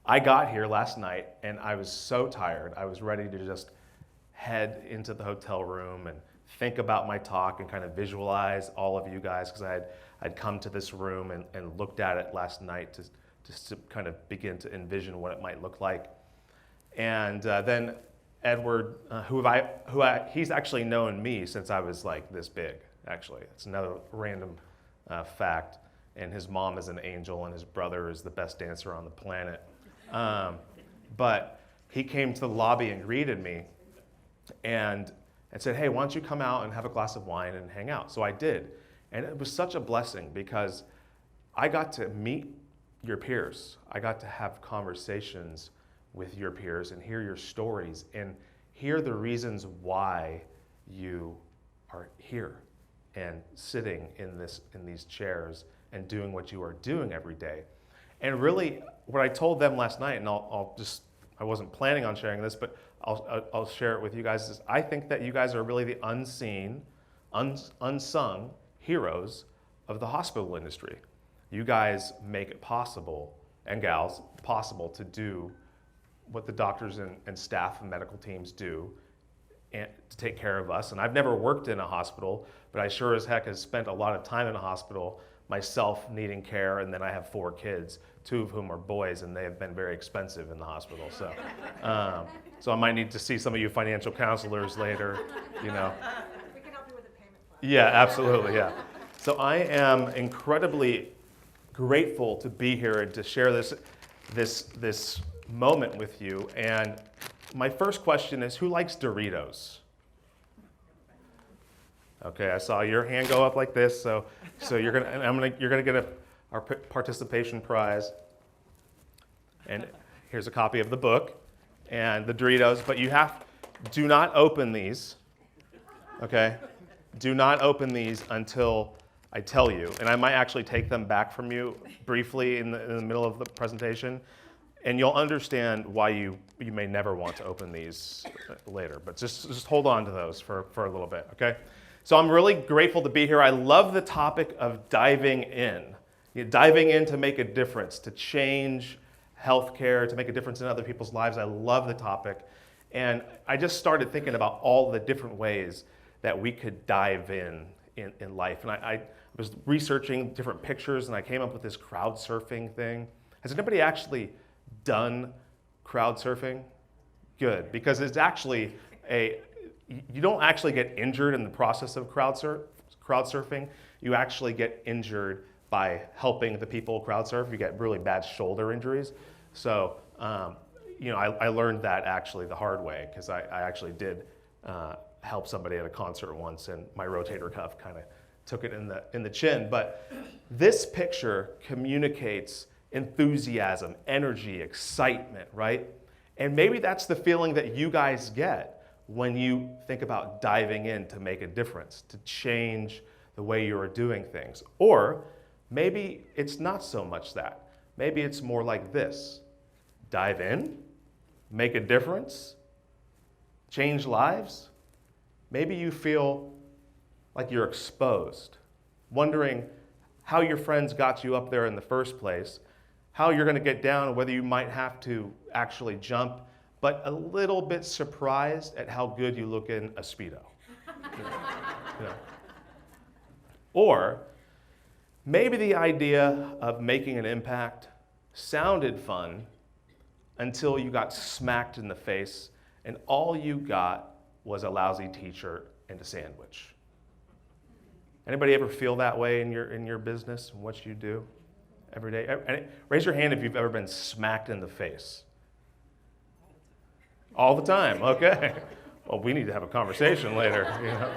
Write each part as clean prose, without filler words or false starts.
I got here last night and I was so tired. I was ready to just head into the hotel room and think about my talk and kind of visualize all of you guys, because I'd come to this room and looked at it last night to kind of begin to envision what it might look like. And then Edward, he's actually known me since I was like this big, actually. It's another random fact. And his mom is an angel and his brother is the best dancer on the planet. But he came to the lobby and greeted me and said, hey, why don't you come out and have a glass of wine and hang out? So I did. And it was such a blessing because I got to meet your peers. I got to have conversations with your peers and hear your stories and hear the reasons why you are here and sitting in these chairs and doing what you are doing every day. And really, what I told them last night, and I wasn't planning on sharing this, but I'll share it with you guys, is I think that you guys are really the unseen, unsung heroes of the hospital industry. You guys make it possible, and gals, possible to do what the doctors and staff and medical teams do and to take care of us. And I've never worked in a hospital, but I sure as heck has spent a lot of time in a hospital myself needing care, and then I have 4 kids, 2 of whom are boys, and they have been very expensive in the hospital. So, so I might need to see some of you financial counselors later, you know. We can help you with the payment plan. Yeah, absolutely, yeah. So I am incredibly grateful to be here and to share this moment with you. And my first question is, who likes Doritos? Okay, I saw your hand go up like this, so you're gonna get our participation prize. And here's a copy of the book and the Doritos. But do not open these. Okay, do not open these until I tell you. And I might actually take them back from you briefly in the middle of the presentation, and you'll understand why you may never want to open these later. But just hold on to those for a little bit. Okay. So I'm really grateful to be here. I love the topic of diving in. Diving in to make a difference, to change healthcare, to make a difference in other people's lives. I love the topic. And I just started thinking about all the different ways that we could dive in life. And I was researching different pictures and I came up with this crowd surfing thing. Has anybody actually done crowd surfing? Good, because it's actually you don't actually get injured in the process of crowd surfing. You actually get injured by helping the people crowd surf. You get really bad shoulder injuries. So, I learned that actually the hard way, because I actually did help somebody at a concert once, and my rotator cuff kind of took it in the chin. But this picture communicates enthusiasm, energy, excitement, right? And maybe that's the feeling that you guys get when you think about diving in to make a difference, to change the way you are doing things. Or maybe it's not so much that. Maybe it's more like this. Dive in, make a difference, change lives. Maybe you feel like you're exposed, wondering how your friends got you up there in the first place, how you're going to get down, whether you might have to actually jump, but a little bit surprised at how good you look in a Speedo. You know. Or maybe the idea of making an impact sounded fun until you got smacked in the face and all you got was a lousy t-shirt and a sandwich. Anybody ever feel that way in your business and what you do every day? Raise your hand if you've ever been smacked in the face. All the time, okay. Well, we need to have a conversation later, you know.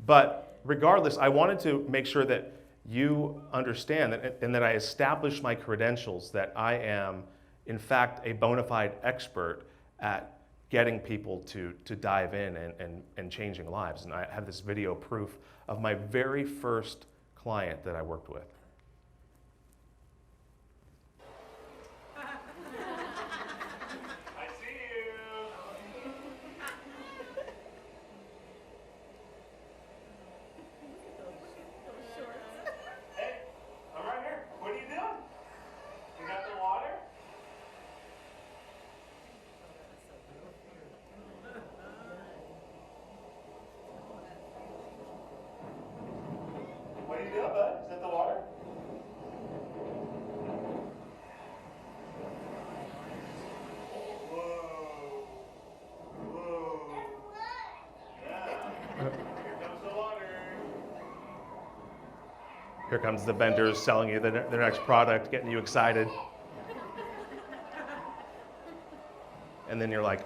But regardless, I wanted to make sure that you understand that, and that I establish my credentials, that I am, in fact, a bona fide expert at getting people to dive in and changing lives. And I have this video proof of my very first client that I worked with. Here comes the vendors selling you their next product, getting you excited. And then you're like,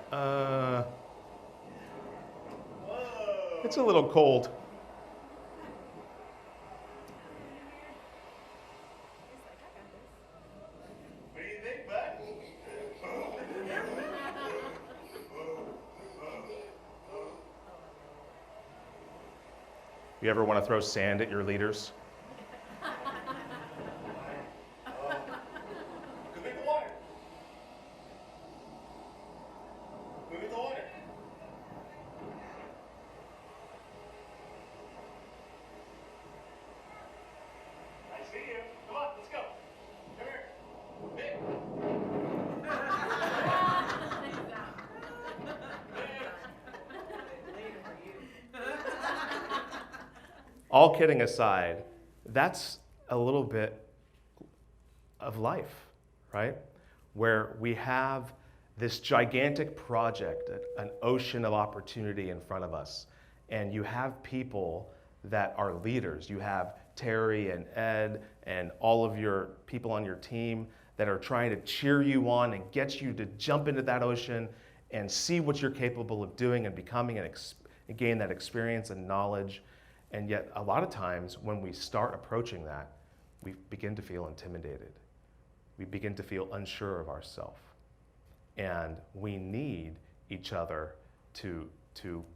it's a little cold. What do you think, bud? You ever want to throw sand at your leaders? Go get the water. Go get the water. I see you. Come on, let's go. Come here. Nick. All kidding aside, that's a little bit of life, right? Where we have this gigantic project, an ocean of opportunity in front of us, and you have people that are leaders. You have Terry and Ed and all of your people on your team that are trying to cheer you on and get you to jump into that ocean and see what you're capable of doing and becoming and gain that experience and knowledge. And yet, a lot of times when we start approaching that, we begin to feel intimidated. We begin to feel unsure of ourselves. And we need each other to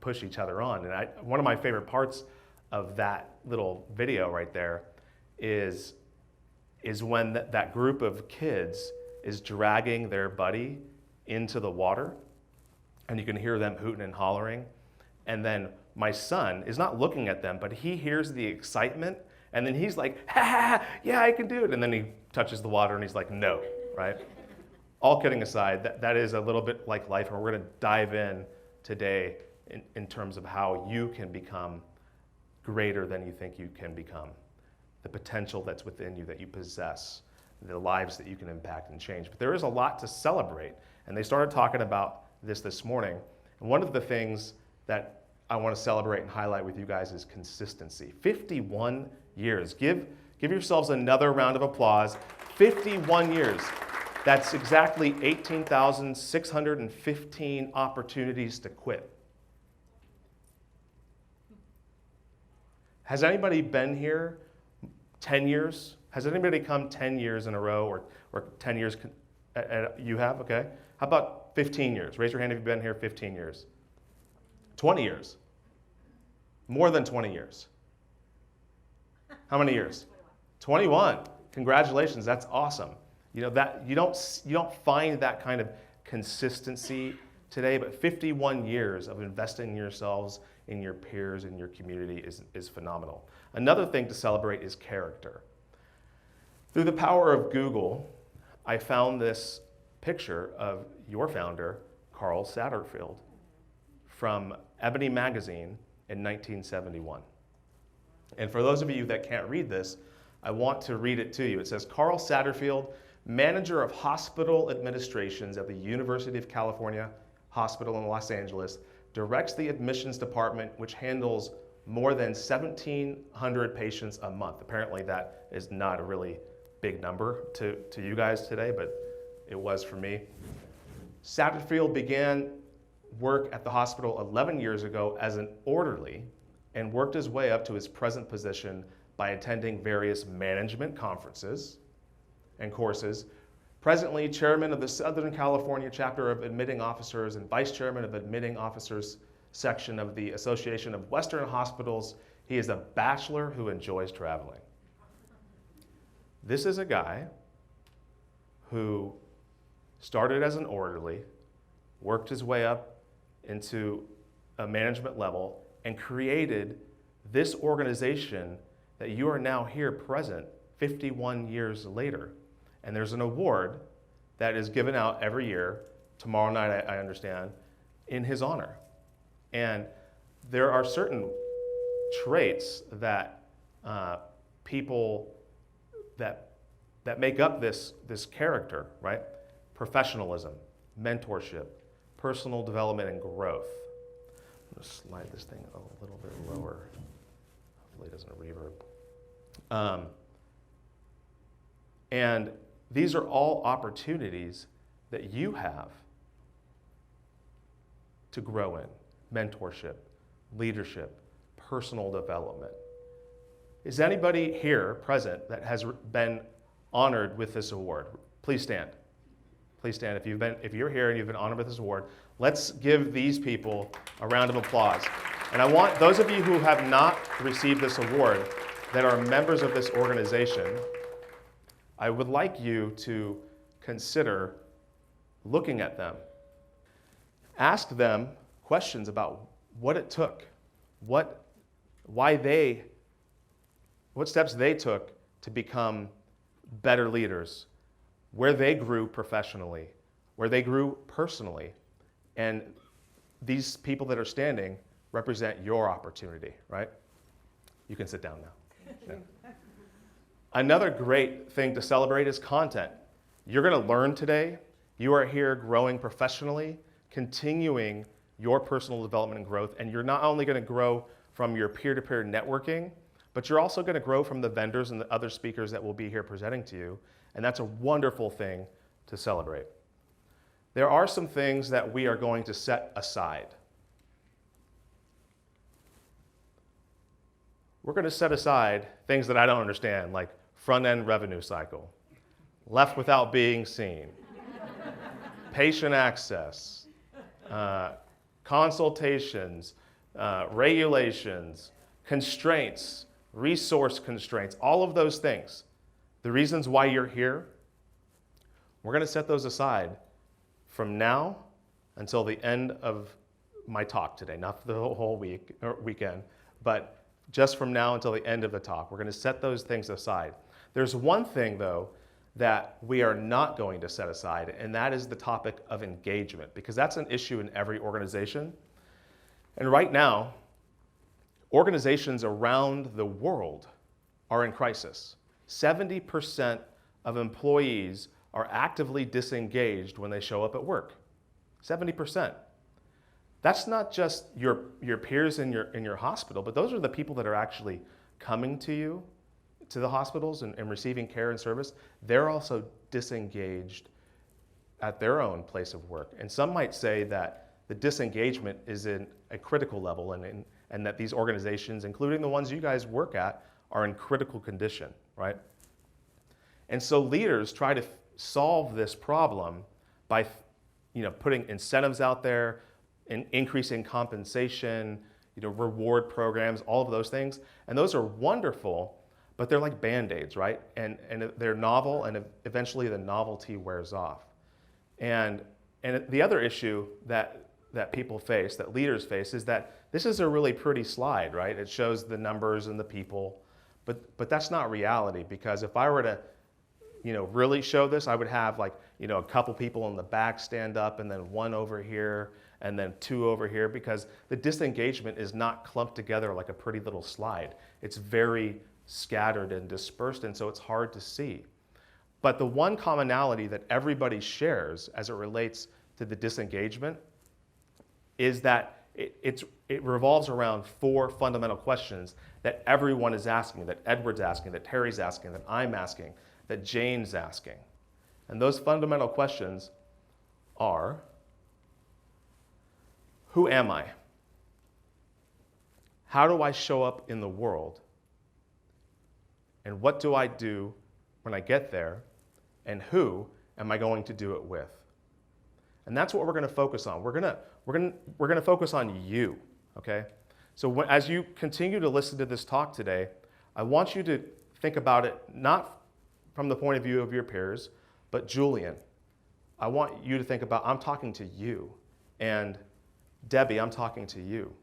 push each other on. And one of my favorite parts of that little video right there is when that group of kids is dragging their buddy into the water, and you can hear them hooting and hollering. And then my son is not looking at them, but he hears the excitement, and then he's like, ha, ha, ha, yeah, I can do it. And then he touches the water and he's like, no, right? All kidding aside, that is a little bit like life, and we're gonna dive in today in terms of how you can become greater than you think you can become, the potential that's within you that you possess, the lives that you can impact and change. But there is a lot to celebrate, and they started talking about this morning. And one of the things that I want to celebrate and highlight with you guys is consistency. 51 years. Give yourselves another round of applause. 51 years. That's exactly 18,615 opportunities to quit. Has anybody been here 10 years? Has anybody come 10 years in a row or 10 years? You have? Okay. How about 15 years? Raise your hand if you've been here 15 years. 20 years. More than 20 years. How many years? 21. Congratulations, that's awesome. You know that you don't find that kind of consistency today, but 51 years of investing in yourselves, in your peers, in your community is phenomenal. Another thing to celebrate is character. Through the power of Google, I found this picture of your founder, Carl Satterfield, from Ebony Magazine in 1971. And for those of you that can't read this, I want to read it to you. It says, Carl Satterfield, manager of hospital administrations at the University of California Hospital in Los Angeles, directs the admissions department, which handles more than 1,700 patients a month. Apparently that is not a really big number to you guys today, but it was for me. Satterfield began work at the hospital 11 years ago as an orderly and worked his way up to his present position by attending various management conferences and courses. Presently, chairman of the Southern California chapter of admitting officers and vice chairman of admitting officers section of the Association of Western Hospitals. He is a bachelor who enjoys traveling. This is a guy who started as an orderly, worked his way up into a management level, and created this organization that you are now here present 51 years later. And there's an award that is given out every year, tomorrow night I understand, in his honor. And there are certain traits that people that make up this character, right? Professionalism, mentorship, personal development, and growth. I'm gonna slide this thing a little bit lower. Hopefully it doesn't reverb. And these are all opportunities that you have to grow in: mentorship, leadership, personal development. Is anybody here present that has been honored with this award? Please stand. Please stand. If you're here and you've been honored with this award, let's give these people a round of applause. And I want those of you who have not received this award, that are members of this organization, I would like you to consider looking at them. Ask them questions about what it took, what steps they took to become better leaders, where they grew professionally, where they grew personally. And these people that are standing represent your opportunity, right? You can sit down now. Yeah. Another great thing to celebrate is content. You're going to learn today. You are here growing professionally, continuing your personal development and growth, and you're not only going to grow from your peer-to-peer networking, but you're also going to grow from the vendors and the other speakers that will be here presenting to you, and that's a wonderful thing to celebrate. There are some things that we are going to set aside. We're going to set aside things that I don't understand, like front-end revenue cycle, left without being seen, patient access, consultations, regulations, constraints, resource constraints, all of those things. The reasons why you're here, we're going to set those aside from now until the end of my talk today, not for the whole week or weekend, but just from now until the end of the talk. We're going to set those things aside. There's one thing, though, that we are not going to set aside, and that is the topic of engagement, because that's an issue in every organization. And right now, organizations around the world are in crisis. 70% of employees are actively disengaged when they show up at work. 70%. That's not just your peers in your hospital, but those are the people that are actually coming to you, to the hospitals and receiving care and service. They're also disengaged at their own place of work. And some might say that the disengagement is in a critical level and that these organizations, including the ones you guys work at, are in critical condition, right? And so leaders try to solve this problem by putting incentives out there, and increasing compensation, reward programs, all of those things. And those are wonderful, but they're like Band-Aids, right? And they're novel, and eventually the novelty wears off. And the other issue that people face, that leaders face, is that this is a really pretty slide, right? It shows the numbers and the people, but that's not reality, because if I were to really show this, I would have a couple people in the back stand up, and then one over here, and then two over here, because the disengagement is not clumped together like a pretty little slide. It's very scattered and dispersed, and so it's hard to see. But the one commonality that everybody shares as it relates to the disengagement is that it revolves around 4 fundamental questions that everyone is asking, that Edward's asking, that Terry's asking, that I'm asking, that Jane's asking. And those fundamental questions are: who am I? How do I show up in the world? And what do I do when I get there? And who am I going to do it with? And that's what we're going to focus on. We're going to focus on you, okay? So as you continue to listen to this talk today, I want you to think about it not from the point of view of your peers, but Julian, I want you to think about, I'm talking to you. And Debbie, I'm talking to you.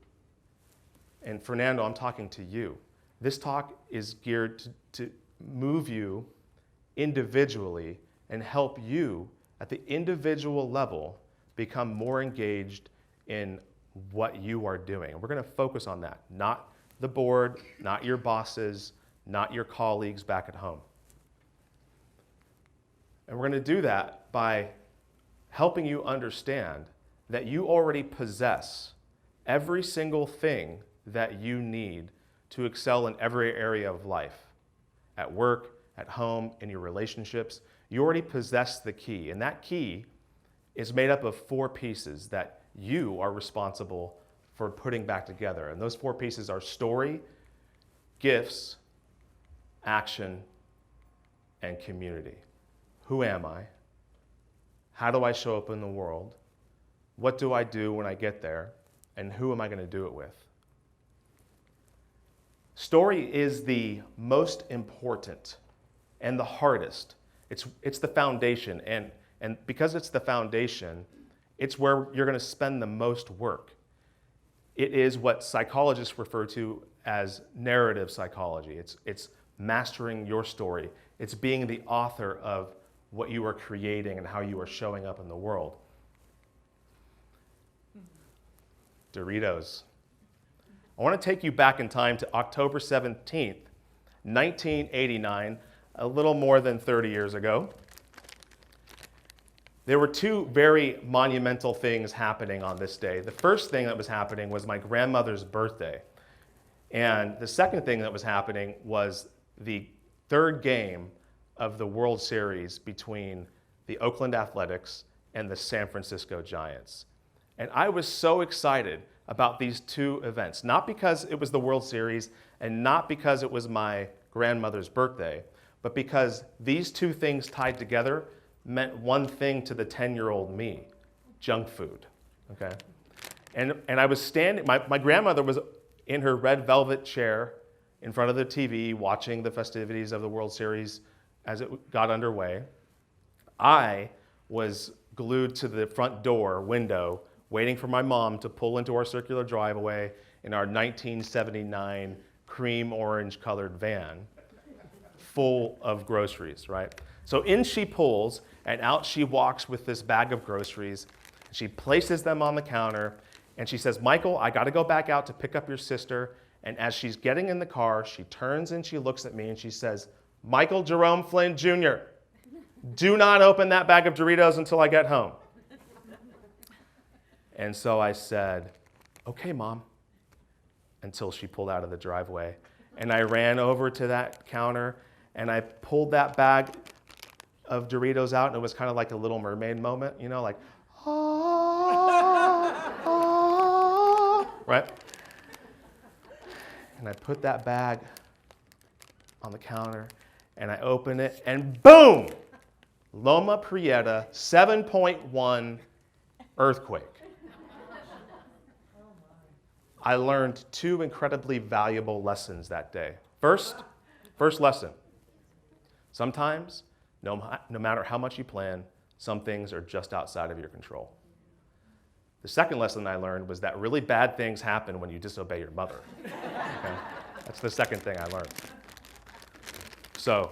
And Fernando, I'm talking to you. This talk is geared to move you individually and help you at the individual level become more engaged in what you are doing. And we're going to focus on that, not the board, not your bosses, not your colleagues back at home. And we're going to do that by helping you understand that you already possess every single thing that you need to excel in every area of life. at work, at home, in your relationships. You already possess the key, and that key is made up of 4 pieces that you are responsible for putting back together. And those 4 pieces are story, gifts, action, and community. Who am I? How do I show up in the world? What do I do when I get there? And who am I going to do it with? Story is the most important and the hardest. It's the foundation. And because it's the foundation, it's where you're going to spend the most work. It is what psychologists refer to as narrative psychology. It's mastering your story. It's being the author of what you are creating and how you are showing up in the world. Doritos. I want to take you back in time to October 17th, 1989, a little more than 30 years ago. There were 2 very monumental things happening on this day. The first thing that was happening was my grandmother's birthday. And the second thing that was happening was the 3rd game of the World Series between the Oakland Athletics and the San Francisco Giants. And I was so excited about these 2 events, not because it was the World Series and not because it was my grandmother's birthday, but because these 2 things tied together meant one thing to the 10-year-old me: junk food, okay? And I was standing, my grandmother was in her red velvet chair in front of the TV watching the festivities of the World Series as it got underway. I was glued to the front door window waiting for my mom to pull into our circular driveway in our 1979 cream orange colored van full of groceries, right? So in she pulls, and out she walks with this bag of groceries. She places them on the counter, and she says, "Michael, I got to go back out to pick up your sister." And as she's getting in the car, she turns and she looks at me and she says, "Michael Jerome Flynn Jr., do not open that bag of Doritos until I get home." And so I said, "Okay, Mom," until she pulled out of the driveway. And I ran over to that counter and I pulled that bag of Doritos out, and it was kind of like a Little Mermaid moment, you know, like, ah, ah, right? And I put that bag on the counter and I open it, and boom! Loma Prieta 7.1 earthquake. I learned 2 incredibly valuable lessons that day. First lesson: sometimes, no matter how much you plan, some things are just outside of your control. The second lesson I learned was that really bad things happen when you disobey your mother. Okay? That's the second thing I learned. So,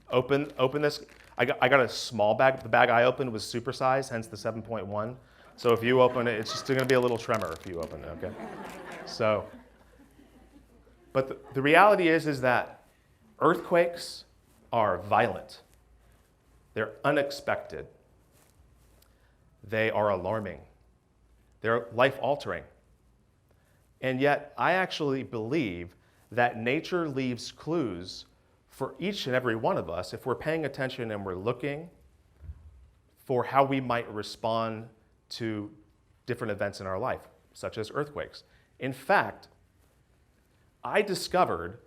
open this. I got a small bag. The bag I opened was supersized, hence the 7.1. So if you open it, it's just going to be a little tremor if you open it, okay? So, but the reality is that earthquakes are violent. They're unexpected. They are alarming. They're life-altering. And yet, I actually believe that nature leaves clues for each and every one of us if we're paying attention and we're looking for how we might respond to different events in our life, such as earthquakes. In fact, I discovered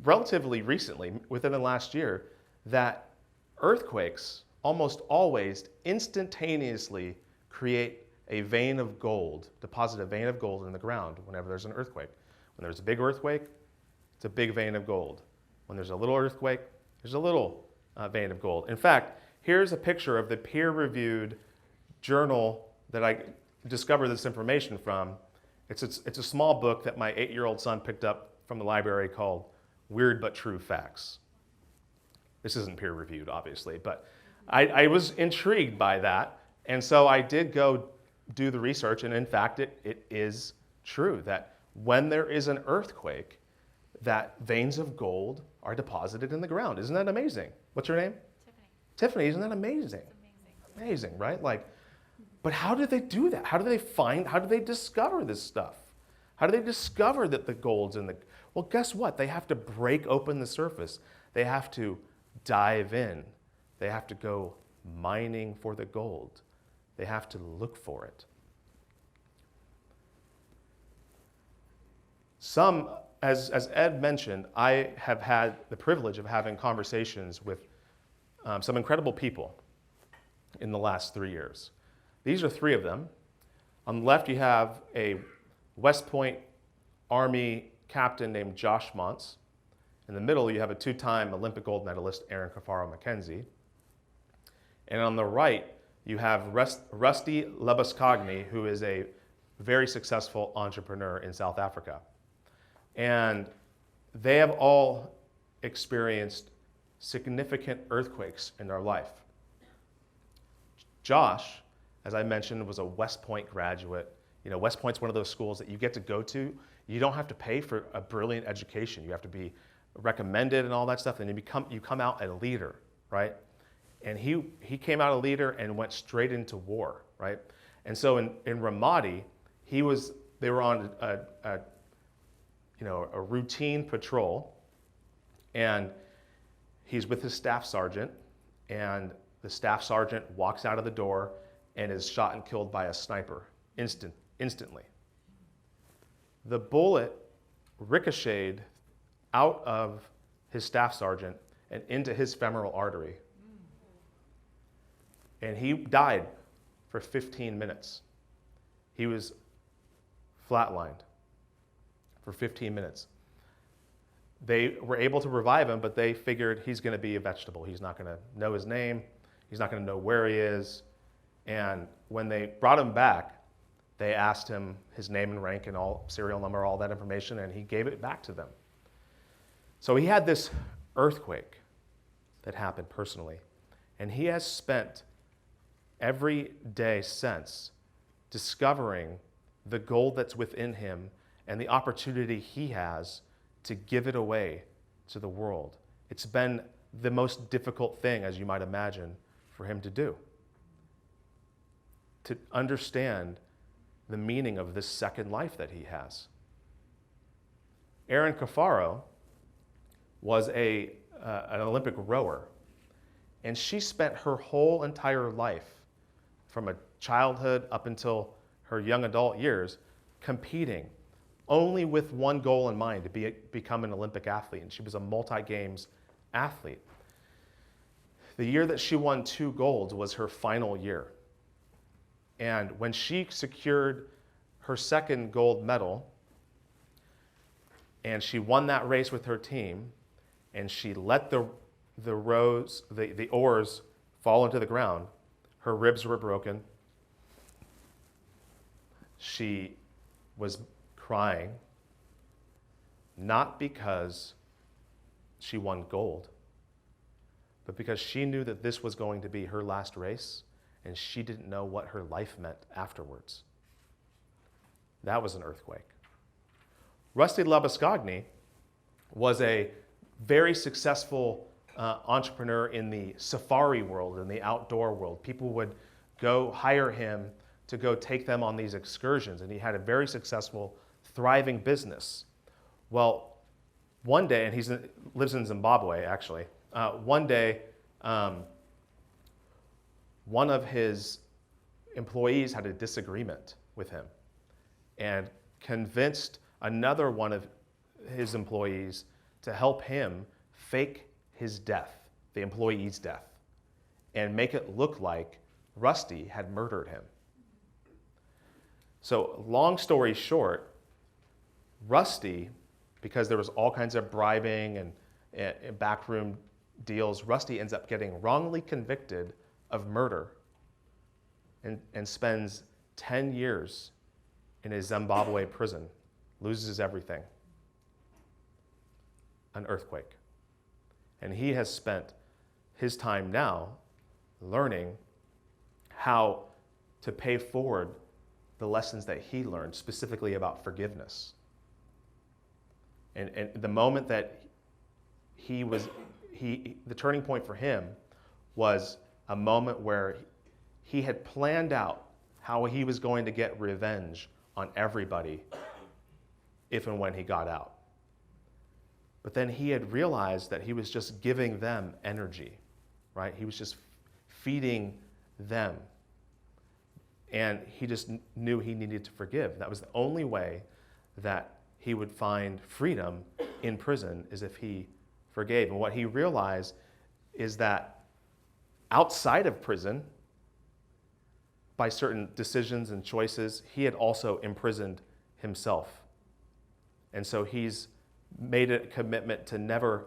relatively recently, within the last year, that earthquakes almost always instantaneously create a vein of gold, deposit a vein of gold in the ground whenever there's an earthquake. When there's a big earthquake, it's a big vein of gold. When there's a little earthquake, there's a little vein of gold. In fact, here's a picture of the peer-reviewed journal that I discovered this information from. It's a small book that my 8-year-old son picked up from the library called Weird But True Facts. This isn't peer-reviewed, obviously, but I was intrigued by that, and so I did go do the research, and in fact, it is true that when there is an earthquake, that veins of gold are deposited in the ground. Isn't that amazing? What's your name? Tiffany. Tiffany, isn't that amazing? Amazing, right? But how do they do that? How do they discover this stuff? How do they discover that the gold's in the... Well, guess what? They have to break open the surface. They have to dive in. They have to go mining for the gold. They have to look for it. Some, as Ed mentioned, I have had the privilege of having conversations with some incredible people in the last 3 years. These are 3 of them. On the left, you have a West Point Army captain named Josh Montz. In the middle, you have a 2-time Olympic gold medalist, Aaron Cafaro-McKenzie. And on the right, you have Rusty Lebescagni, who is a very successful entrepreneur in South Africa. And they have all experienced significant earthquakes in their life. Josh, as I mentioned, was a West Point graduate. You know, West Point's one of those schools that you get to go to. You don't have to pay for a brilliant education. You have to be recommended and all that stuff, and you come out a leader, right? And he came out a leader and went straight into war, right? And so in Ramadi, they were on a routine patrol, and he's with his staff sergeant, and the staff sergeant walks out of the door and is shot and killed by a sniper instantly. The bullet ricocheted out of his staff sergeant and into his femoral artery. And he died for 15 minutes. He was flatlined for 15 minutes. They were able to revive him, but they figured he's going to be a vegetable. He's not going to know his name. He's not going to know where he is. And when they brought him back, they asked him his name and rank and all serial number, all that information, and he gave it back to them. So he had this earthquake that happened personally, and he has spent every day since discovering the gold that's within him and the opportunity he has to give it away to the world. It's been the most difficult thing, as you might imagine, for him to do. To understand the meaning of this second life that he has. Aaron Cafaro was an Olympic rower, and she spent her whole entire life, from a childhood up until her young adult years, competing only with one goal in mind, to become an Olympic athlete, and she was a multi-games athlete. The year that she won 2 golds was her final year. And when she secured her second gold medal, and she won that race with her team, and she let the oars fall into the ground, her ribs were broken. She was crying, not because she won gold, but because she knew that this was going to be her last race, and she didn't know what her life meant afterwards. That was an earthquake. Rusty Lebescagni was a very successful entrepreneur in the safari world, in the outdoor world. People would go hire him to go take them on these excursions, and he had a very successful, thriving business. Well, one day, and he lives in Zimbabwe actually, one day, one of his employees had a disagreement with him and convinced another one of his employees to help him fake his death, the employee's death, and make it look like Rusty had murdered him. So long story short, Rusty, because there was all kinds of bribing and backroom deals, Rusty ends up getting wrongly convicted of murder and spends 10 years in a Zimbabwe prison, loses everything. An earthquake. And he has spent his time now learning how to pay forward the lessons that he learned, specifically about forgiveness. And the moment that the turning point for him was a moment where he had planned out how he was going to get revenge on everybody if and when he got out. But then he had realized that he was just giving them energy, right? He was just feeding them. And he just knew he needed to forgive. That was the only way that he would find freedom in prison, is if he forgave. And what he realized is that outside of prison, by certain decisions and choices, he had also imprisoned himself. And so he's made a commitment to never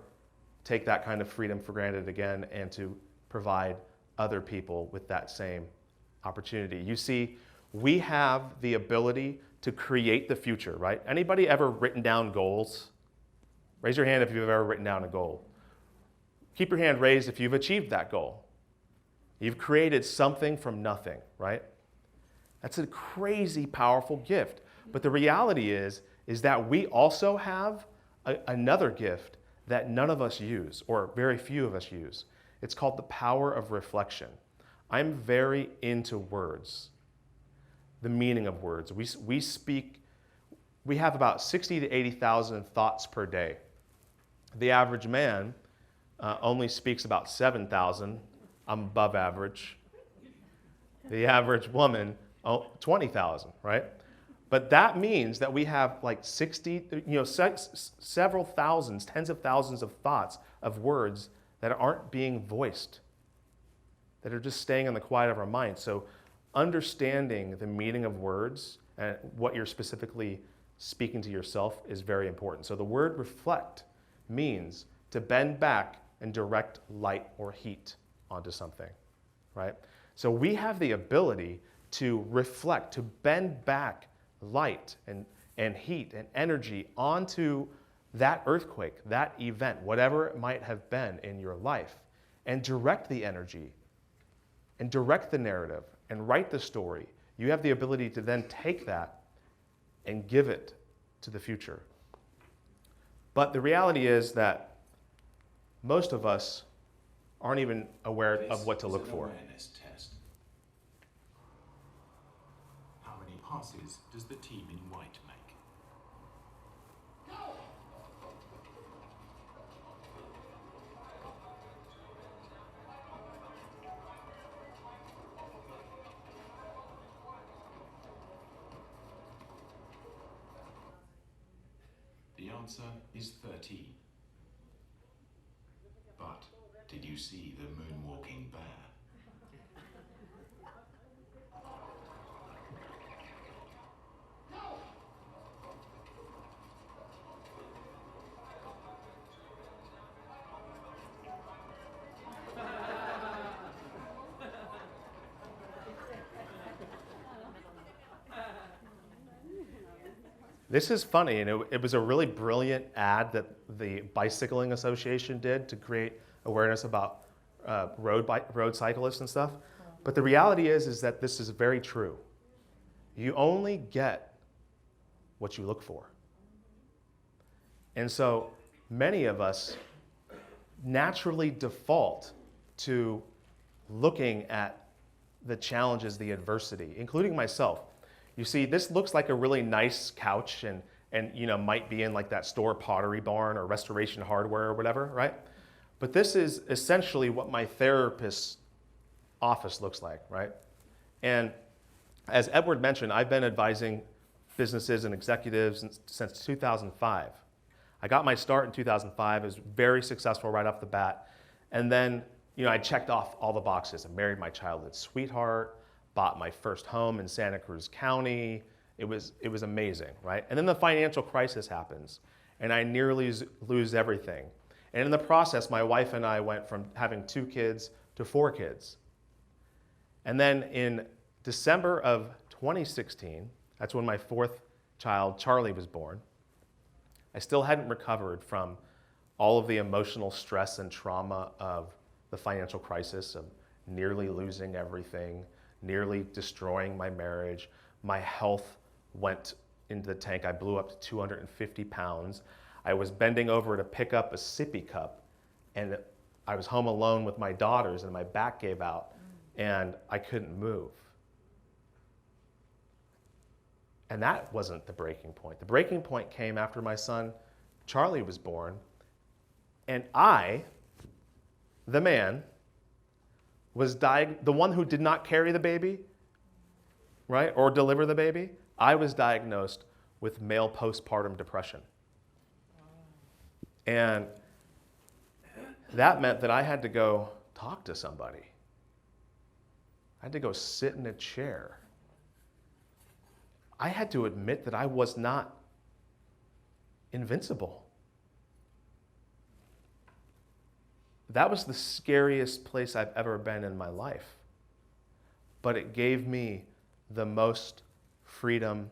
take that kind of freedom for granted again, and to provide other people with that same opportunity. You see, we have the ability to create the future, right? Anybody ever written down goals? Raise your hand if you've ever written down a goal. Keep your hand raised if you've achieved that goal. You've created something from nothing, right? That's a crazy powerful gift. But the reality is that we also have another gift that none of us use, or very few of us use. It's called the power of reflection. I'm very into words, the meaning of words. We have about 60 to 80,000 thoughts per day. The average man only speaks about 7,000. I'm above average. The average woman, 20,000, right? But that means that we have like 60, several thousands, tens of thousands of thoughts, of words that aren't being voiced, that are just staying in the quiet of our mind. So understanding the meaning of words and what you're specifically speaking to yourself is very important. So the word reflect means to bend back and direct light or heat onto something, right? So we have the ability to reflect, to bend back light and heat and energy onto that earthquake, that event, whatever it might have been in your life, and direct the energy and direct the narrative and write the story. You have the ability to then take that and give it to the future. But the reality is that most of us aren't even aware of what to look for. Awareness test. How many passes does the team in white make? The answer is 13. But did you see the moonwalking bear? This is funny, and it was a really brilliant ad that the Bicycling Association did to create awareness about road cyclists and stuff. But the reality is that this is very true. You only get what you look for. And so many of us naturally default to looking at the challenges, the adversity, including myself. You see, this looks like a really nice couch and might be in like that store Pottery Barn or Restoration Hardware or whatever, right? But this is essentially what my therapist's office looks like, right? And as Edward mentioned, I've been advising businesses and executives since 2005. I got my start in 2005. It was very successful right off the bat. And then, I checked off all the boxes. I married my childhood sweetheart, bought my first home in Santa Cruz County. It was amazing, right? And then the financial crisis happens, and I nearly lose everything. And in the process, my wife and I went from having 2 kids to 4 kids. And then in December of 2016, that's when my 4th child, Charlie, was born. I still hadn't recovered from all of the emotional stress and trauma of the financial crisis, of nearly losing everything, nearly destroying my marriage. My health went into the tank. I blew up to 250 pounds. I was bending over to pick up a sippy cup, and I was home alone with my daughters, and my back gave out, and I couldn't move. And that wasn't the breaking point. The breaking point came after my son, Charlie, was born, And I, the man, was the one who did not carry the baby, right, or deliver the baby. I was diagnosed with male postpartum depression. And that meant that I had to go talk to somebody. I had to go sit in a chair. I had to admit that I was not invincible. That was the scariest place I've ever been in my life. But it gave me the most freedom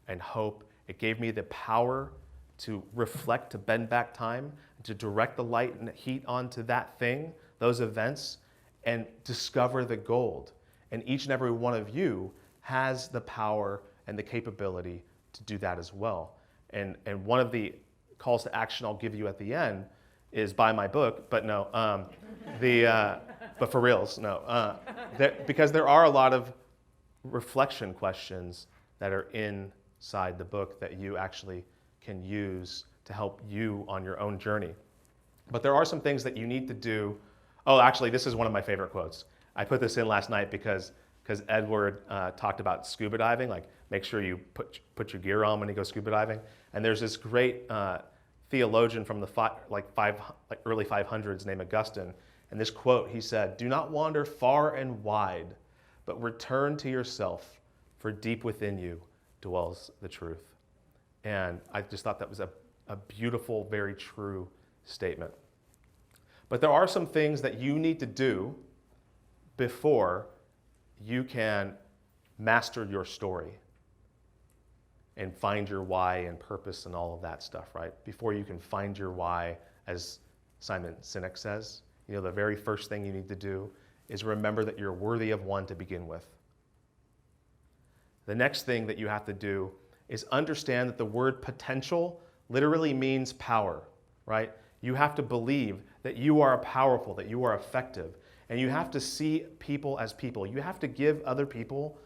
and hope. It gave me the power to reflect, to bend back time, to direct the light and heat onto that thing, those events, and discover the gold. And each and every one of you has the power and the capability to do that as well. And one of the calls to action I'll give you at the end is buy my book, but no, but for reals, no. Because there are a lot of reflection questions that are inside the book that you actually can use to help you on your own journey. But there are some things that you need to do. Oh, actually, this is one of my favorite quotes. I put this in last night because Edward talked about scuba diving, like make sure you put your gear on when you go scuba diving. And there's this great theologian from the early 500s named Augustine. And this quote, he said, "Do not wander far and wide, but return to yourself, for deep within you dwells the truth." And I just thought that was a beautiful, very true statement. But there are some things that you need to do before you can master your story and find your why and purpose and all of that stuff, right? Before you can find your why, as Simon Sinek says, the very first thing you need to do is remember that you're worthy of one to begin with. The next thing that you have to do is understand that the word potential literally means power, right? You have to believe that you are powerful, that you are effective, and you have to see people as people. You have to give other people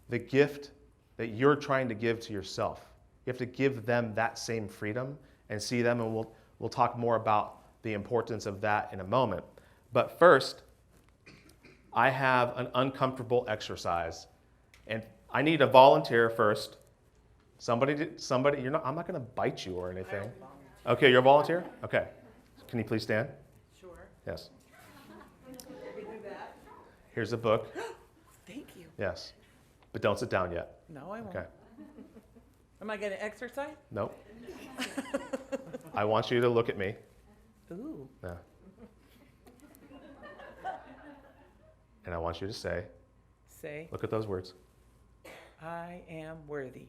the gift that you're trying to give to yourself. You have to give them that same freedom and see them, and we'll talk more about the importance of that in a moment. But first, I have an uncomfortable exercise, and I need a volunteer first. Somebody, I'm not going to bite you or anything. Okay, you're a volunteer? Okay. Can you please stand? Sure. Yes. Here's a book. Thank you. Yes. But don't sit down yet. No, I won't. Okay. Am I going to exercise? Nope. I want you to look at me. Ooh. Yeah. And I want you to say, look at those words. I am worthy.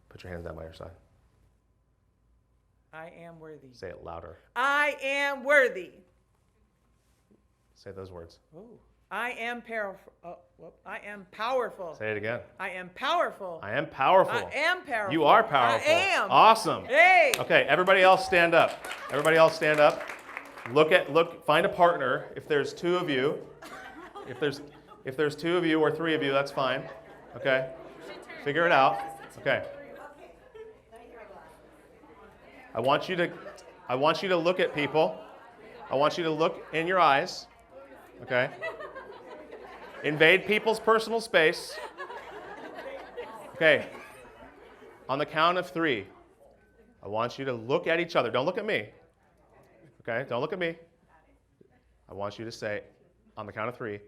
Put your hands down by your side. I am worthy. Say it louder. I am worthy. Say those words. Ooh. I am powerful. I am powerful. Say it again. I am powerful. I am powerful. I am powerful. You are powerful. I am. Awesome. Hey. Okay, everybody else stand up. Everybody else stand up. Find a partner. If there's two of you, if there's two of you or three of you, that's fine. Okay? Figure it out. Okay. I want you to look at people. I want you to look in your eyes. Okay? Invade people's personal space. Okay. On the count of 3, I want you to look at each other. Don't look at me. Okay? Don't look at me. I want you to say, on the count of 3,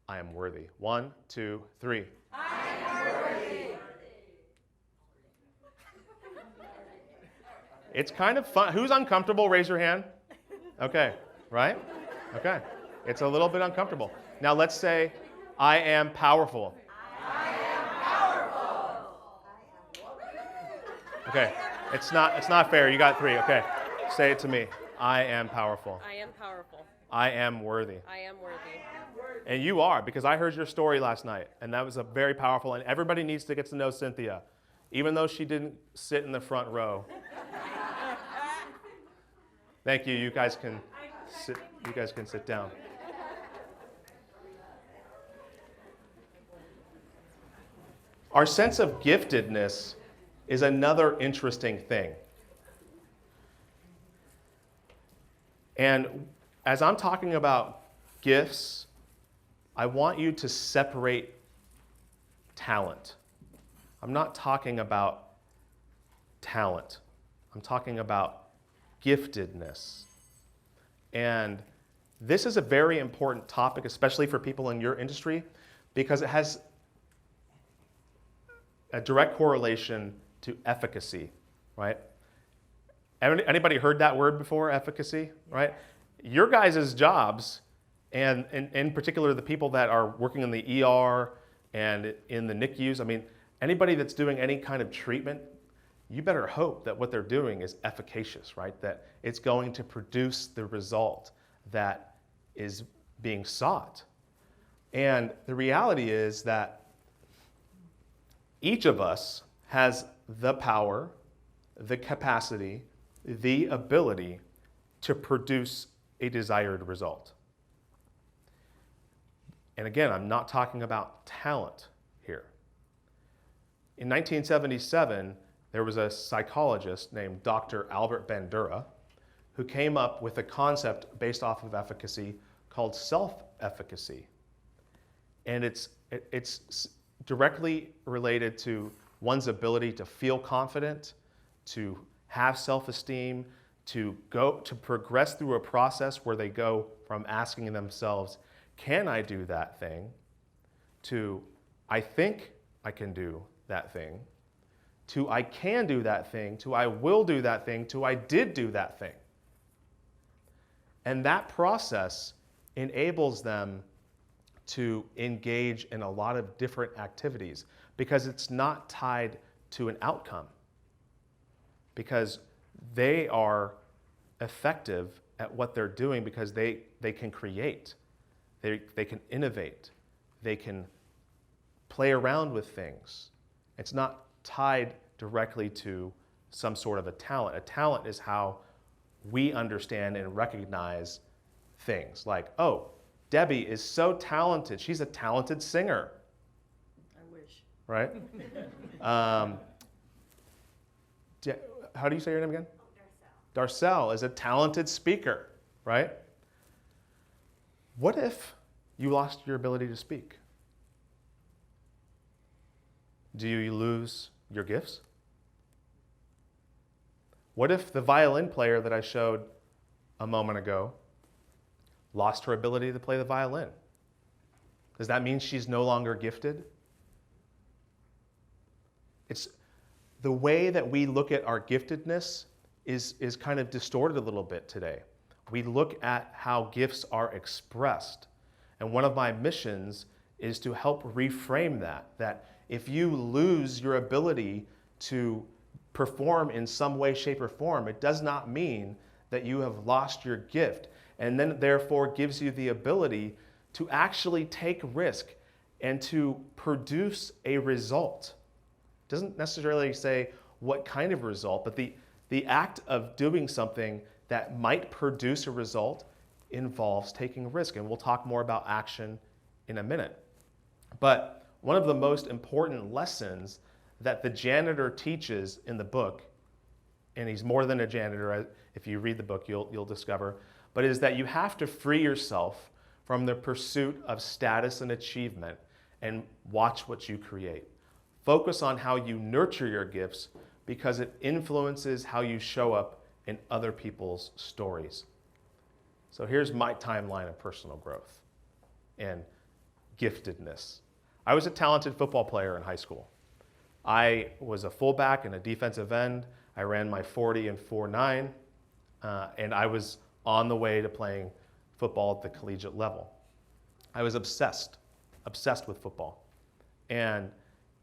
I am worthy. 1, 2, 3. I am worthy. It's kind of fun. Who's uncomfortable? Raise your hand. Okay. Right? Okay. It's a little bit uncomfortable. Now let's say, I am powerful. I am powerful. Okay. It's not fair. You got 3. Okay. Say it to me. I am powerful. I am powerful. I am worthy. I am worthy. And you are, because I heard your story last night, and that was a very powerful, and everybody needs to get to know Cynthia, even though she didn't sit in the front row. Thank you. You guys can sit down. Our sense of giftedness is another interesting thing. And as I'm talking about gifts, I want you to separate talent. I'm not talking about talent. I'm talking about giftedness. And this is a very important topic, especially for people in your industry, because it has a direct correlation to efficacy, right? Anybody heard that word before, efficacy, right? Your guys' jobs, and in particular the people that are working in the ER and in the NICUs, I mean, anybody that's doing any kind of treatment, you better hope that what they're doing is efficacious, right? That it's going to produce the result that is being sought. And the reality is that each of us has the power, the capacity, the ability to produce a desired result. And again, I'm not talking about talent here. In 1977, there was a psychologist named Dr. Albert Bandura who came up with a concept based off of efficacy called self-efficacy. And it's directly related to one's ability to feel confident, to have self-esteem, to progress through a process where they go from asking themselves, can I do that thing, to I think I can do that thing, to I can do that thing, to I will do that thing, to I did do that thing. And that process enables them to engage in a lot of different activities because it's not tied to an outcome. Because they are effective at what they're doing because they can create, they can innovate, they can play around with things. It's not tied directly to some sort of a talent. A talent is how we understand and recognize things like, oh, Debbie is so talented. She's a talented singer. I wish. Right? How do you say your name again? Oh, Darcel is a talented speaker, right? What if you lost your ability to speak? Do you lose your gifts? What if the violin player that I showed a moment ago lost her ability to play the violin? Does that mean she's no longer gifted? It's the way that we look at our giftedness is kind of distorted a little bit today. We look at how gifts are expressed. And one of my missions is to help reframe that if you lose your ability to perform in some way, shape, or form, it does not mean that you have lost your gift. And then therefore gives you the ability to actually take risk and to produce a result. It doesn't necessarily say what kind of result, but the act of doing something that might produce a result involves taking risk. And we'll talk more about action in a minute. But one of the most important lessons that the janitor teaches in the book, and he's more than a janitor, if you read the book you'll discover, but is that you have to free yourself from the pursuit of status and achievement and watch what you create. Focus on how you nurture your gifts because it influences how you show up in other people's stories. So here's my timeline of personal growth and giftedness. I was a talented football player in high school. I was a fullback and a defensive end. I ran my 40 and 4.9, and I was on the way to playing football at the collegiate level. I was obsessed with football. And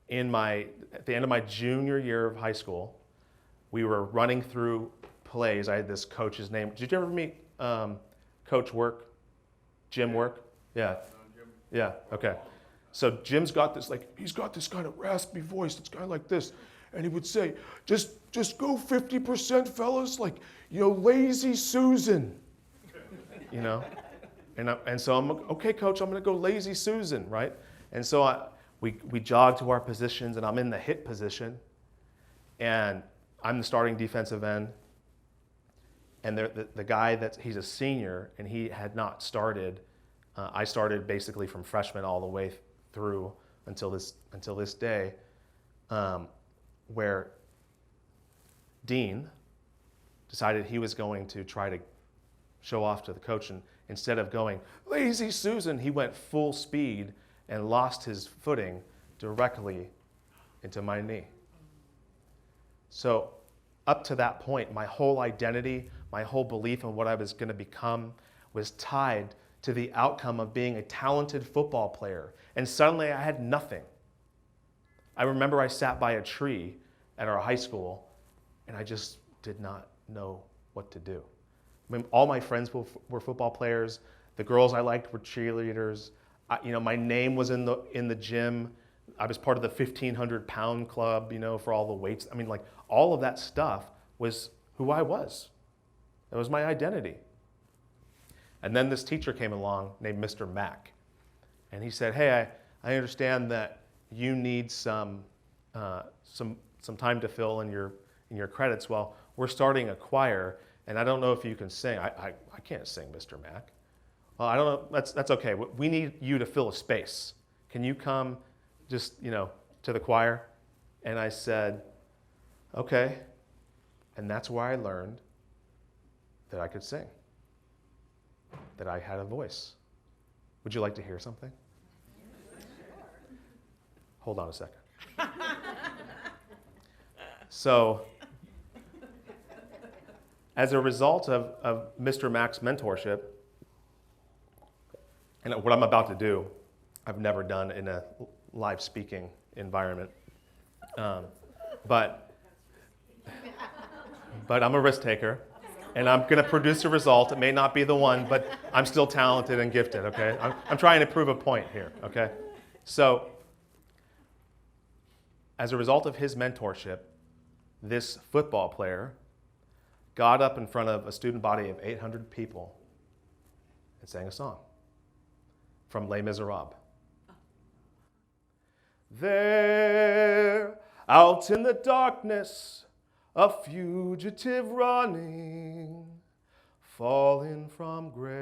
at the end of my junior year of high school, we were running through plays. I had this coach's name. Did you ever meet Coach Work? Jim Work? Yeah. Yeah, okay. So Jim's got this, he's got this kind of raspy voice. It's kind of like this. And he would say, just go 50%, fellas, lazy Susan. And so I'm, okay, coach, I'm going to go lazy Susan, right? And so we jog to our positions, and I'm in the hit position, and I'm the starting defensive end. And the guy he's a senior, and he had not started. I started basically from freshman all the way through until this day, where Dean decided he was going to try to show off to the coach, and instead of going lazy Susan, he went full speed and lost his footing directly into my knee. So up to that point, my whole identity, my whole belief in what I was going to become was tied to the outcome of being a talented football player. And suddenly I had nothing. I remember I sat by a tree at our high school, and I just did not know what to do. I mean, all my friends were football players. The girls I liked were cheerleaders. My name was in the gym. I was part of the 1,500-pound club, for all the weights. I mean, like, all of that stuff was who I was. That was my identity. And then this teacher came along named Mr. Mack. And he said, hey, I understand that you need some time to fill in your credits. Well, we're starting a choir, and I don't know if you can sing. I can't sing, Mr. Mack. Well, I don't know. That's okay. We need you to fill a space. Can you come just, to the choir? And I said, okay. And that's where I learned that I could sing, that I had a voice. Would you like to hear something? Hold on a second. So, as a result of Mr. Mack's mentorship, and what I'm about to do, I've never done in a live speaking environment. But I'm a risk taker, and I'm going to produce a result. It may not be the one, but I'm still talented and gifted, okay? I'm trying to prove a point here, okay? So, as a result of his mentorship, this football player got up in front of a student body of 800 people and sang a song from Les Miserables. There, out in the darkness, a fugitive running, falling from grace,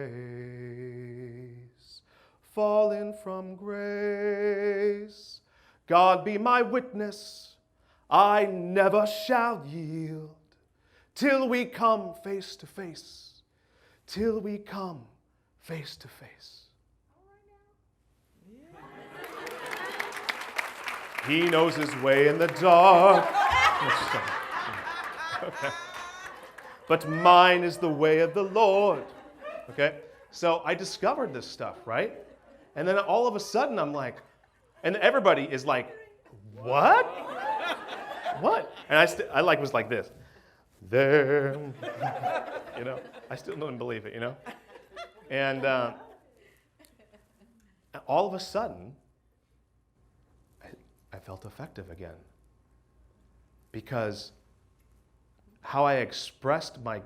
falling from grace. God be my witness, I never shall yield till we come face to face, till we come face to face. He knows his way in the dark. Okay. But mine is the way of the Lord. Okay? So I discovered this stuff, right? And then all of a sudden I'm like, and everybody is like, what? What? And I was like this. There. I still don't believe it, And all of a sudden, I felt effective again. Because how I expressed my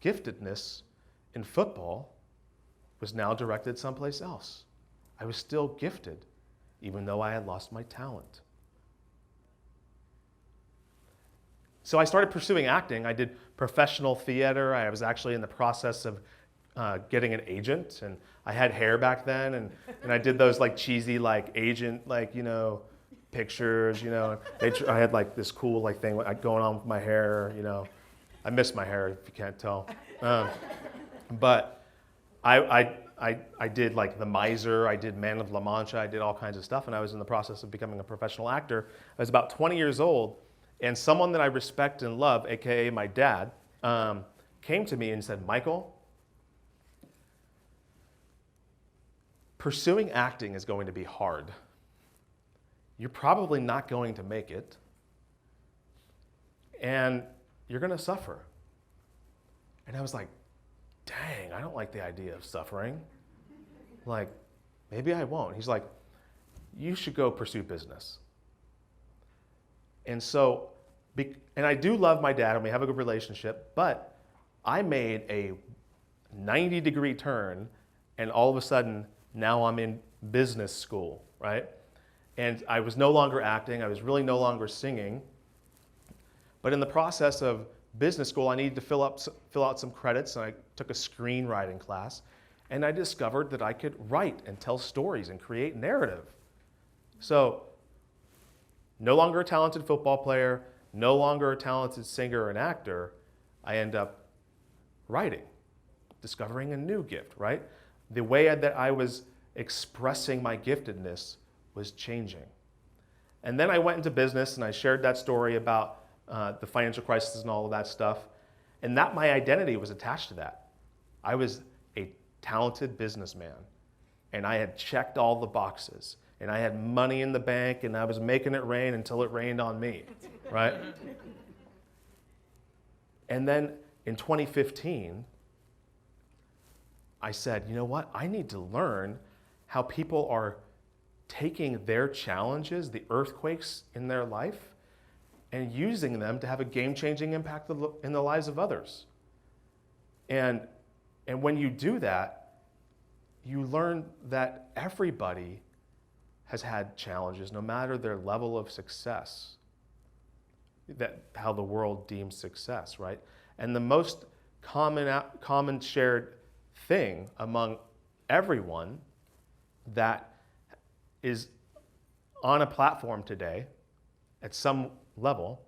giftedness in football was now directed someplace else. I was still gifted, even though I had lost my talent. So I started pursuing acting. I did professional theater. I was actually in the process of getting an agent, and I had hair back then, and I did those like cheesy like agent pictures, I had like this cool like thing going on with my hair, I miss my hair if you can't tell, but I did like The Miser, I did Man of La Mancha, I did all kinds of stuff, and I was in the process of becoming a professional actor. I was about 20 years old, and someone that I respect and love, aka my dad, came to me and said, Michael, pursuing acting is going to be hard. You're probably not going to make it, and you're going to suffer. And I was like, dang, I don't like the idea of suffering. Like, maybe I won't. He's like, you should go pursue business. And so, and I do love my dad, and we have a good relationship, but I made a 90-degree turn, and all of a sudden, now I'm in business school, right? And I was no longer acting, I was really no longer singing. But in the process of business school, I needed to fill out some credits, and I took a screenwriting class, and I discovered that I could write and tell stories and create narrative. So, no longer a talented football player, no longer a talented singer and actor, I end up writing, discovering a new gift, right? The way that I was expressing my giftedness was changing. And then I went into business and I shared that story about the financial crisis and all of that stuff. And that my identity was attached to that. I was a talented businessman and I had checked all the boxes and I had money in the bank and I was making it rain until it rained on me, right? And then in 2015, I said, you know what? I need to learn how people are taking their challenges, the earthquakes in their life, and using them to have a game-changing impact in the lives of others. And when you do that, you learn that everybody has had challenges, no matter their level of success, that how the world deems success, right? And the most common shared thing among everyone that is on a platform today at some level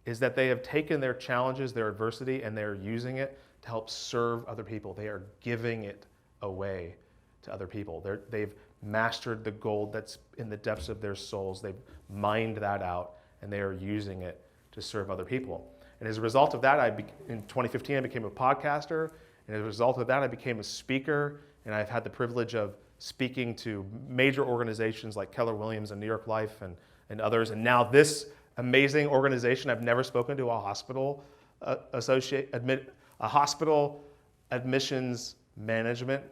is that they have taken their challenges, their adversity, and they're using it to help serve other people. They are giving it away to other people. They've mastered the gold that's in the depths of their souls. They've mined that out, and they are using it to serve other people. And as a result of that, in 2015, I became a podcaster. And as a result of that, I became a speaker. And I've had the privilege of speaking to major organizations like Keller Williams and New York Life and others. And now this amazing organization, I've never spoken to a hospital a hospital admissions management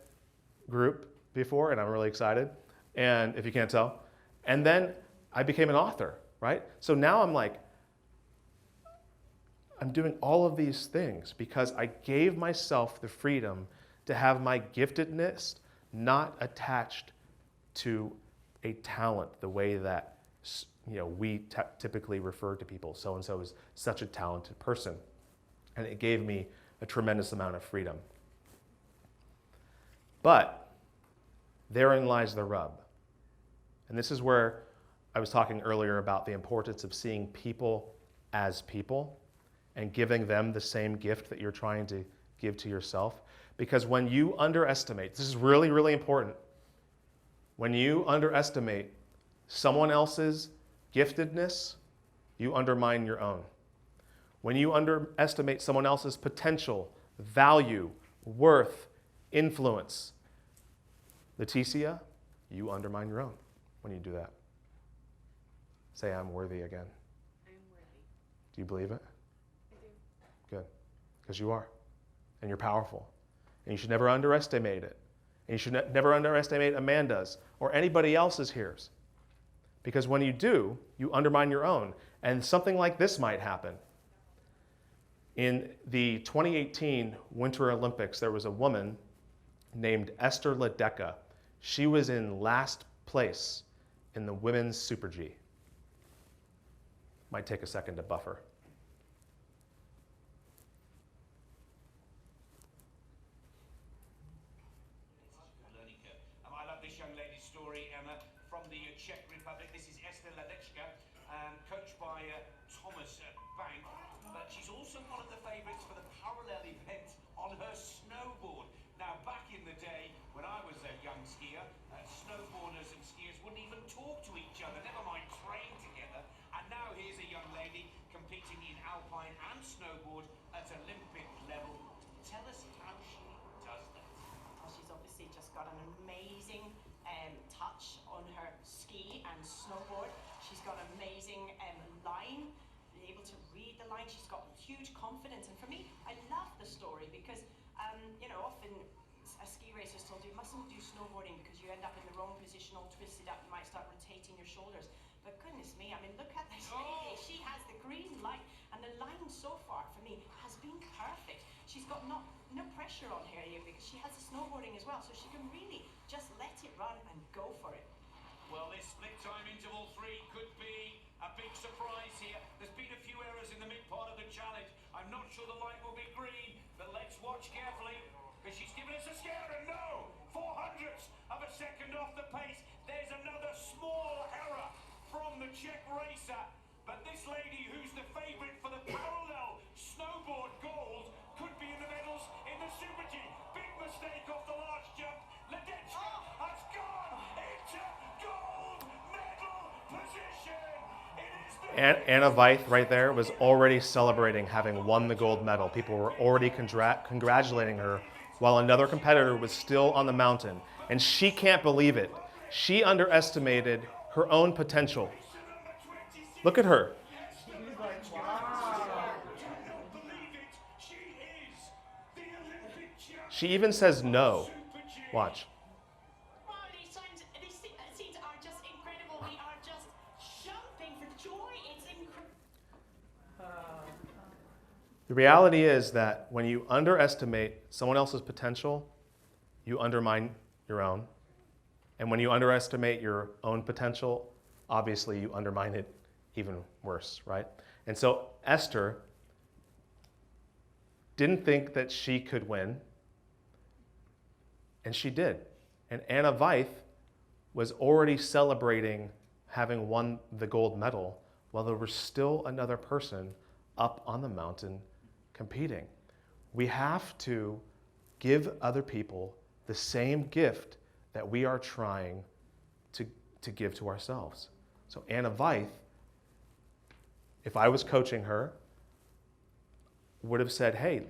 group before, and I'm really excited. And if you can't tell. And then I became an author, right? So now I'm doing all of these things because I gave myself the freedom to have my giftedness not attached to a talent the way that we typically refer to people. So-and-so is such a talented person. And it gave me a tremendous amount of freedom. But therein lies the rub. And this is where I was talking earlier about the importance of seeing people as people and giving them the same gift that you're trying to give to yourself. Because when you underestimate, this is really, really important, when you underestimate someone else's giftedness, you undermine your own. When you underestimate someone else's potential, value, worth, influence, Leticia, you undermine your own when you do that. Say, I'm worthy again. I'm worthy. Do you believe it? I do. Good. Because you are. And you're powerful. And you should never underestimate it. And you should never underestimate Amanda's or anybody else's here's. Because when you do, you undermine your own. And something like this might happen. In the 2018 Winter Olympics, there was a woman named Esther Ledecky. She was in last place in the women's Super G. Might take a second to buffer. Arica. I love this young lady's story, Emma, from the Czech Republic. This is Esther Ledecky, coached by Thomas Bank. But she's also one of the favourites for the parallel event on her snowboard. Now, back in the day, when I was a young skier, snowboarders and skiers wouldn't even talk to each other, never mind train together. And now here's a young lady competing in alpine and snowboard at Olympic level. Tell us how she does that. Well, she's obviously just got an amazing touch on her ski and snowboard. She's got an amazing line, able to read the line. She's got huge confidence. And for me, I love the story because, often a ski racer's told you mustn't do snowboarding because you end up in the wrong position, all twisted up. You might start rotating your shoulders. But goodness me, I mean, look at this lady. She has the green light. And the line so far, for me, has been perfect. She's got no pressure on her here because she has the snowboarding as well. So she can really just let it run and go for it. Well, this split time interval 3 could be a big surprise here. There's been a few errors in the mid part of the challenge. I I'm not sure the light will be green, but let's watch carefully, because she's giving us a scare, and no! 400ths of a second off the pace. There's another small error from the Czech racer, but this lady, who's the favourite for the parallel snowboard gold, could be in the medals in the Super G. Big mistake off the last jump. Ledecka has gone into gold medal position. It is the Anna Veith right there was already celebrating having won the gold medal. People were already congratulating her while another competitor was still on the mountain. And she can't believe it. She underestimated her own potential. Look at her. She even says no. Watch. Wow, these scenes are just incredible. We are just jumping for joy. It's incredible. The reality is that when you underestimate someone else's potential, you undermine your own. And when you underestimate your own potential, obviously you undermine it even worse, right? And so Esther didn't think that she could win, and she did. And Anna Veith was already celebrating having won the gold medal while there was still another person up on the mountain competing. We have to give other people the same gift that we are trying to give to ourselves. So Anna Veith, if I was coaching her, would have said, hey,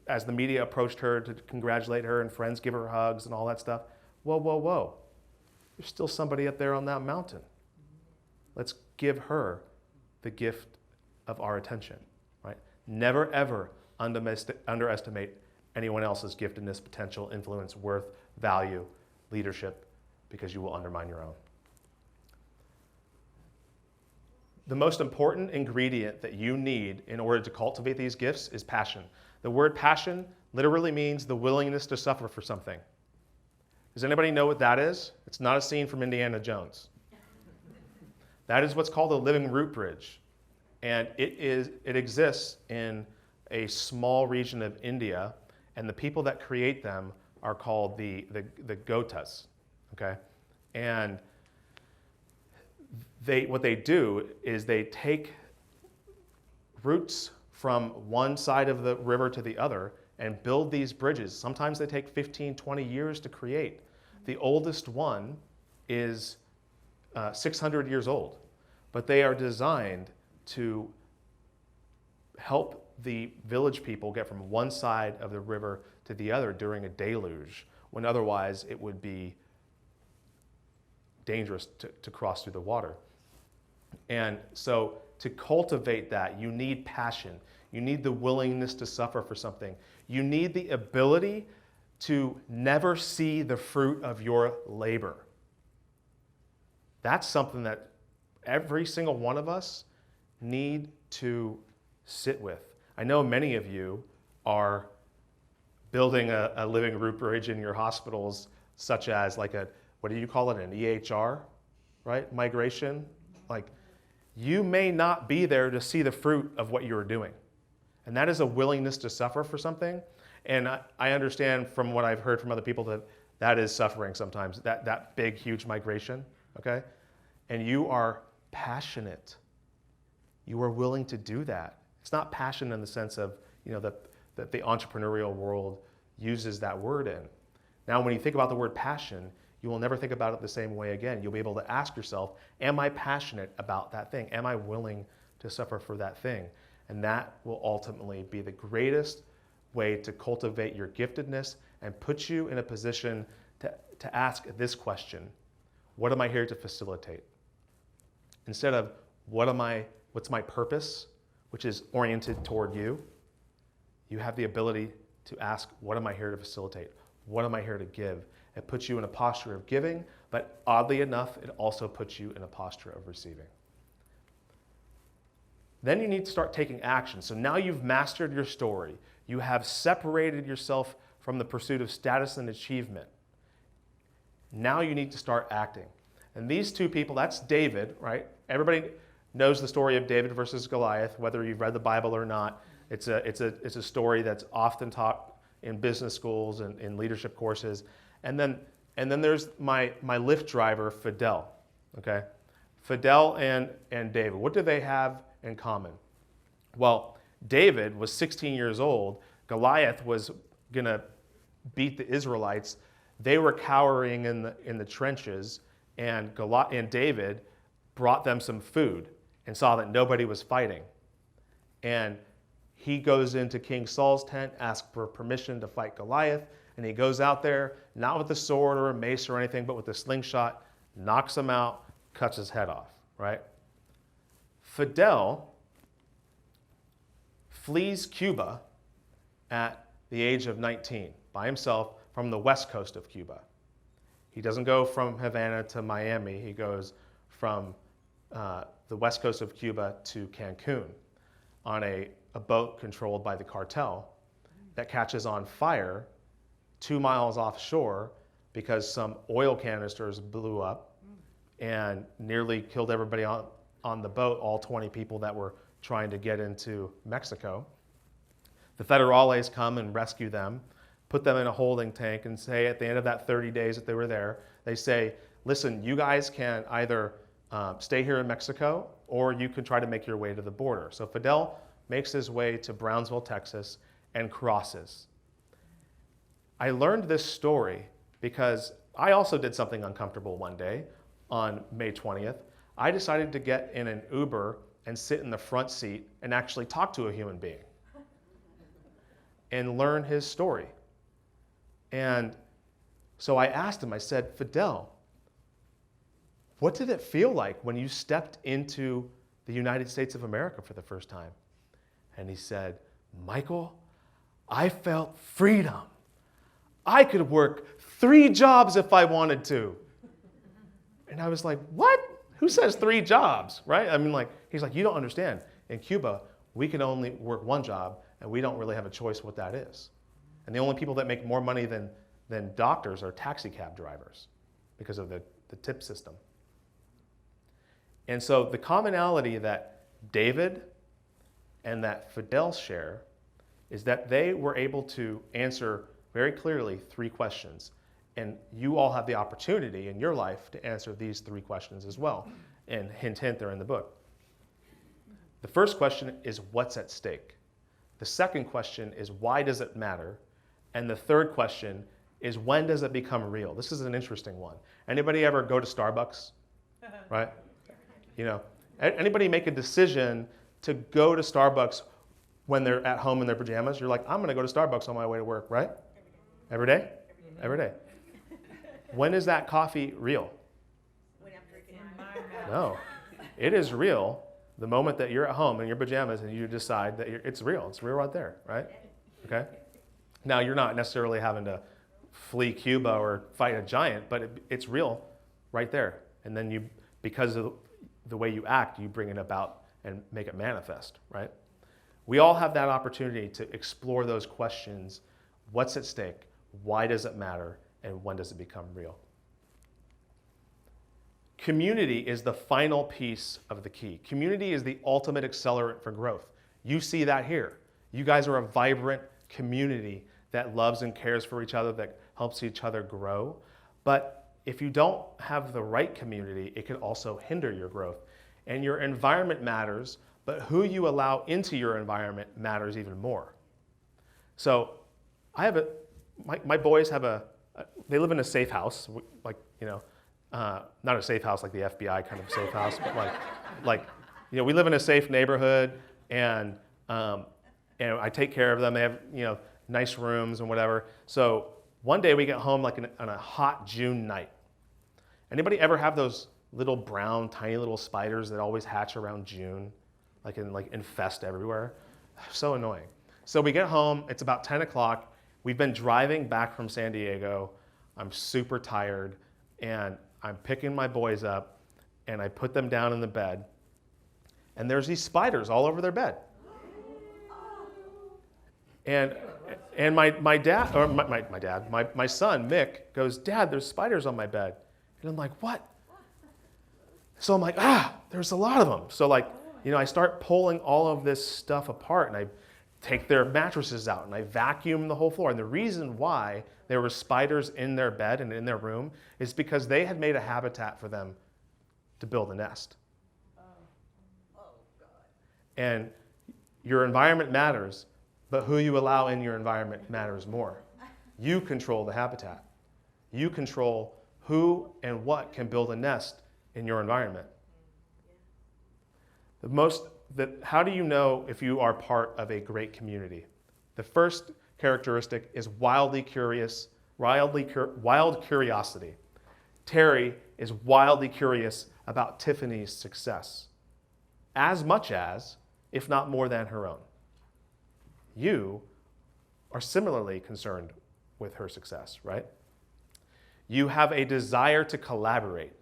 as the media approached her to congratulate her and friends give her hugs and all that stuff, whoa, whoa, whoa. There's still somebody up there on that mountain. Let's give her the gift of our attention, right? Never, ever underestimate anyone else's giftedness, potential, influence, worth, value, leadership, because you will undermine your own. The most important ingredient that you need in order to cultivate these gifts is passion. The word passion literally means the willingness to suffer for something. Does anybody know what that is? It's not a scene from Indiana Jones. That is what's called a living root bridge. And it exists in a small region of India, and the people that create them are called the Gotas, okay? And what they do is they take roots from one side of the river to the other and build these bridges. Sometimes they take 15, 20 years to create. The oldest one is 600 years old, but they are designed to help the village people get from one side of the river to the other during a deluge, when otherwise it would be dangerous to cross through the water. And so to cultivate that, you need passion. You need the willingness to suffer for something. You need the ability to never see the fruit of your labor. That's something that every single one of us need to sit with. I know many of you are building a living root bridge in your hospitals, such as like what do you call it, an EHR, right? Migration. Like, you may not be there to see the fruit of what you're doing. And that is a willingness to suffer for something. And I understand from what I've heard from other people that is suffering sometimes, that big, huge migration, okay? And you are passionate. You are willing to do that. It's not passion in the sense of, that the entrepreneurial world uses that word in. Now, when you think about the word passion, you will never think about it the same way again. You'll be able to ask yourself, am I passionate about that thing? Am I willing to suffer for that thing? And that will ultimately be the greatest way to cultivate your giftedness and put you in a position to ask this question: what am I here to facilitate? Instead of what's my purpose, which is oriented toward you, you have the ability to ask, what am I here to facilitate? What am I here to give? It puts you in a posture of giving, but oddly enough, it also puts you in a posture of receiving. Then you need to start taking action. So now you've mastered your story. You have separated yourself from the pursuit of status and achievement. Now you need to start acting. And these two people, that's David, right? Everybody knows the story of David versus Goliath, whether you've read the Bible or not. It's a story that's often taught in business schools and in leadership courses. And then there's my Lyft driver, Fidel. Okay, Fidel and David. What do they have in common? Well, David was 16 years old. Goliath was gonna beat the Israelites. They were cowering in the trenches, and David brought them some food and saw that nobody was fighting. And he goes into King Saul's tent, asks for permission to fight Goliath, and he goes out there, not with a sword or a mace or anything, but with a slingshot, knocks him out, cuts his head off, right? Fidel flees Cuba at the age of 19 by himself from the west coast of Cuba. He doesn't go from Havana to Miami. He goes from the west coast of Cuba to Cancun on a boat controlled by the cartel that catches on fire 2 miles offshore because some oil canisters blew up and nearly killed everybody on the boat, all 20 people that were trying to get into Mexico. The Federales come and rescue them, put them in a holding tank, and say at the end of that 30 days that they were there, they say, listen, you guys can either stay here in Mexico or you can try to make your way to the border. So Fidel makes his way to Brownsville, Texas, and crosses. I learned this story because I also did something uncomfortable one day on May 20th. I decided to get in an Uber and sit in the front seat and actually talk to a human being and learn his story. And so I asked him, I said, Fidel, what did it feel like when you stepped into the United States of America for the first time? And he said, Michael, I felt freedom. I could work 3 jobs if I wanted to. And I was like, what? Who says 3 jobs, right? I mean, like, he's like, you don't understand. In Cuba, we can only work 1 job, and we don't really have a choice what that is. And the only people that make more money than doctors are taxi cab drivers because of the tip system. And so the commonality that David and that Fidel share is that they were able to answer very clearly 3 questions. And you all have the opportunity in your life to answer these 3 questions as well. And hint, hint, they're in the book. The first question is, what's at stake? The second question is, why does it matter? And the third question is, when does it become real? This is an interesting one. Anybody ever go to Starbucks? Right? You know, anybody make a decision to go to Starbucks when they're at home in their pajamas? You're like, I'm going to go to Starbucks on my way to work, right? Every day? Every day. When is that coffee real? When I'm drinking No. It is real the moment that you're at home in your pajamas and you decide that it's real. It's real right there, right? Okay? Now, you're not necessarily having to flee Cuba or fight a giant, but it's real right there. And then you, because of the way you act, you bring it about and make it manifest, right? We all have that opportunity to explore those questions. What's at stake? Why does it matter? And when does it become real? Community is the final piece of the key. Community is the ultimate accelerant for growth. You see that here. You guys are a vibrant community that loves and cares for each other, that helps each other grow. But if you don't have the right community, it can also hinder your growth. And your environment matters, but who you allow into your environment matters even more. So I have my boys have they live in a safe house, like, you know, not a safe house like the FBI kind of safe house, but like, you know, we live in a safe neighborhood, and I take care of them. They have, you know, nice rooms and whatever. So one day we get home like on a hot June night. Anybody ever have those little brown, tiny little spiders that always hatch around June, like infest everywhere? So annoying. So we get home, it's about 10 o'clock. We've been driving back from San Diego. I'm super tired, and I'm picking my boys up, and I put them down in the bed, and there's these spiders all over their bed. And my dad, or my son, Mick, goes, Dad, there's spiders on my bed. And I'm like, what? So I'm like, there's a lot of them. So, like, you know, I start pulling all of this stuff apart, and I take their mattresses out and I vacuum the whole floor. And the reason why there were spiders in their bed and in their room is because they had made a habitat for them to build a nest. And your environment matters, but who you allow in your environment matters more. You control the habitat. You control who and what can build a nest in your environment. How do you know if you are part of a great community? The first characteristic is wild curiosity. Terry is wildly curious about Tiffany's success, as much as, if not more than, her own. You are similarly concerned with her success, right? You have a desire to collaborate,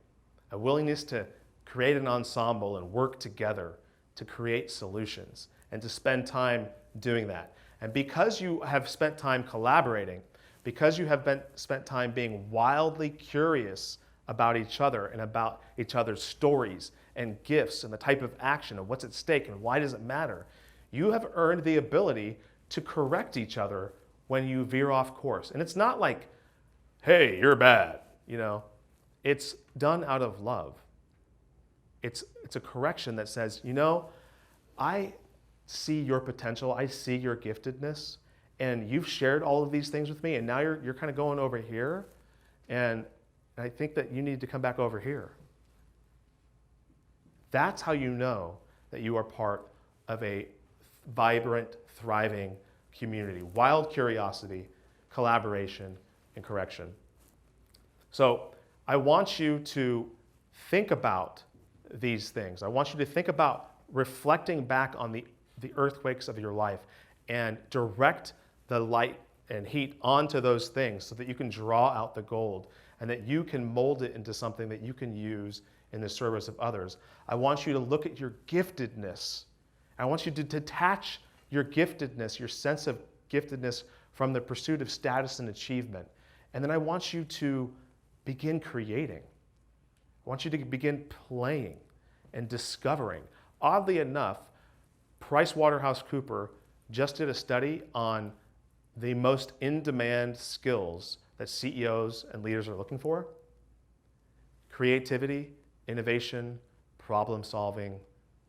a willingness to create an ensemble and work together to create solutions and to spend time doing that. And because you have spent time collaborating, because you have spent time being wildly curious about each other and about each other's stories and gifts and the type of action and what's at stake and why does it matter, you have earned the ability to correct each other when you veer off course. And it's not like, hey, you're bad, you know. It's done out of love. It's a correction that says, you know, I see your potential, I see your giftedness, and you've shared all of these things with me, and now you're kind of going over here, and I think that you need to come back over here. That's how you know that you are part of a vibrant, thriving community. Wild curiosity, collaboration, and correction. So I want you to think about these things. I want you to think about reflecting back on the earthquakes of your life and direct the light and heat onto those things so that you can draw out the gold and that you can mold it into something that you can use in the service of others. I want you to look at your giftedness. I want you to detach your giftedness, your sense of giftedness, from the pursuit of status and achievement. And then I want you to begin creating. I want you to begin playing and discovering. Oddly enough, PricewaterhouseCoopers just did a study on the most in-demand skills that CEOs and leaders are looking for. Creativity, innovation, problem solving,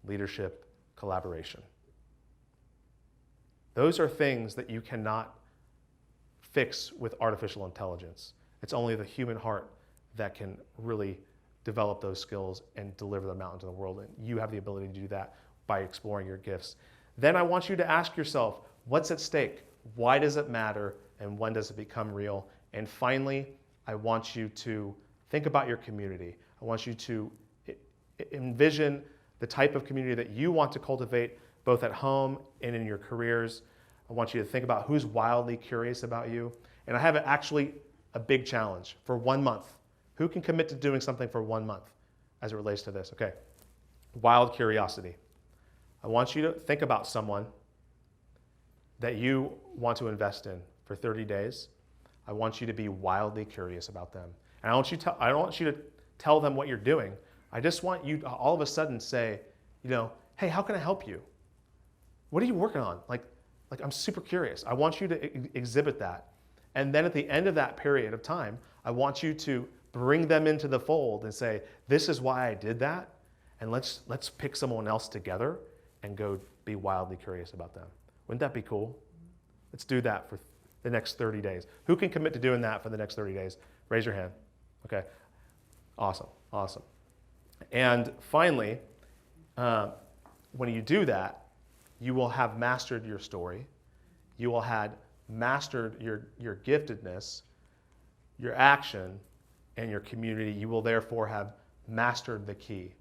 leadership, collaboration. Those are things that you cannot fix with artificial intelligence. It's only the human heart that can really develop those skills and deliver them out into the world. And you have the ability to do that by exploring your gifts. Then I want you to ask yourself, what's at stake? Why does it matter? And when does it become real? And finally, I want you to think about your community. I want you to envision the type of community that you want to cultivate both at home and in your careers. I want you to think about who's wildly curious about you. And I have actually a big challenge for 1 month. Who can commit to doing something for 1 month as it relates to this? Okay, wild curiosity. I want you to think about someone that you want to invest in for 30 days. I want you to be wildly curious about them. And I don't want you to tell them what you're doing. I just want you to all of a sudden say, you know, hey, how can I help you? What are you working on? Like I'm super curious. I want you to exhibit that. And then at the end of that period of time, I want you to bring them into the fold and say, this is why I did that, and let's pick someone else together and go be wildly curious about them. Wouldn't that be cool? Let's do that for the next 30 days. Who can commit to doing that for the next 30 days? Raise your hand. Okay. Awesome. Awesome. And finally, when you do that, you will have mastered your story. You will have mastered your giftedness, your action, and your community. You will therefore have mastered the key.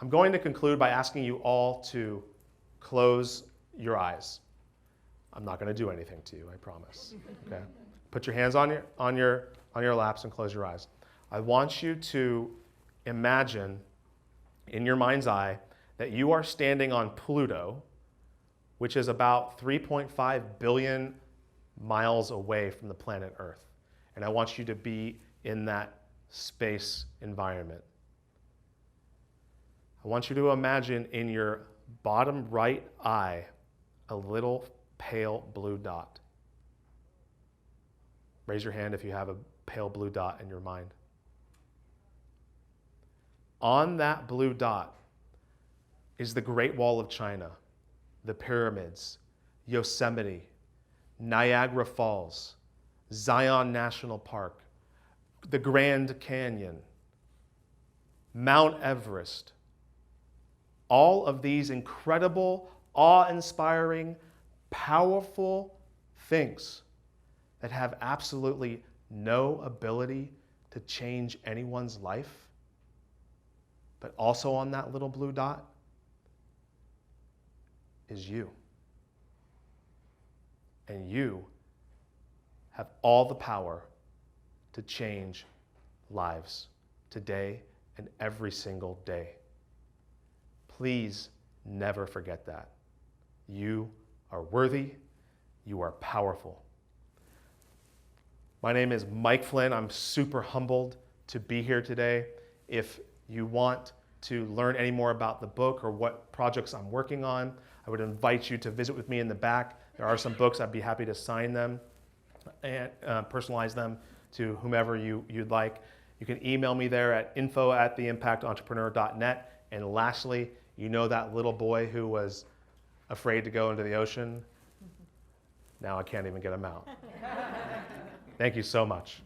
I'm going to conclude by asking you all to close your eyes. I'm not going to do anything to you, I promise. Okay? Put your hands on your laps and close your eyes. I want you to imagine in your mind's eye that you are standing on Pluto, which is about 3.5 billion miles away from the planet Earth. And I want you to be in that space environment. I want you to imagine in your bottom right eye a little pale blue dot. Raise your hand if you have a pale blue dot in your mind. On that blue dot is the Great Wall of China, the pyramids, Yosemite, Niagara Falls, Zion National Park, the Grand Canyon, Mount Everest. All of these incredible, awe-inspiring, powerful things that have absolutely no ability to change anyone's life, but also on that little blue dot is you. And you have all the power to change lives today and every single day. Please never forget that. You are worthy. You are powerful. My name is Mike Flynn. I'm super humbled to be here today. If you want to learn any more about the book or what projects I'm working on, I would invite you to visit with me in the back. There are some books. I'd be happy to sign them and personalize them to whomever you'd like. You can email me there at info@theimpactentrepreneur.net. And lastly, you know that little boy who was afraid to go into the ocean? Now I can't even get him out. Thank you so much.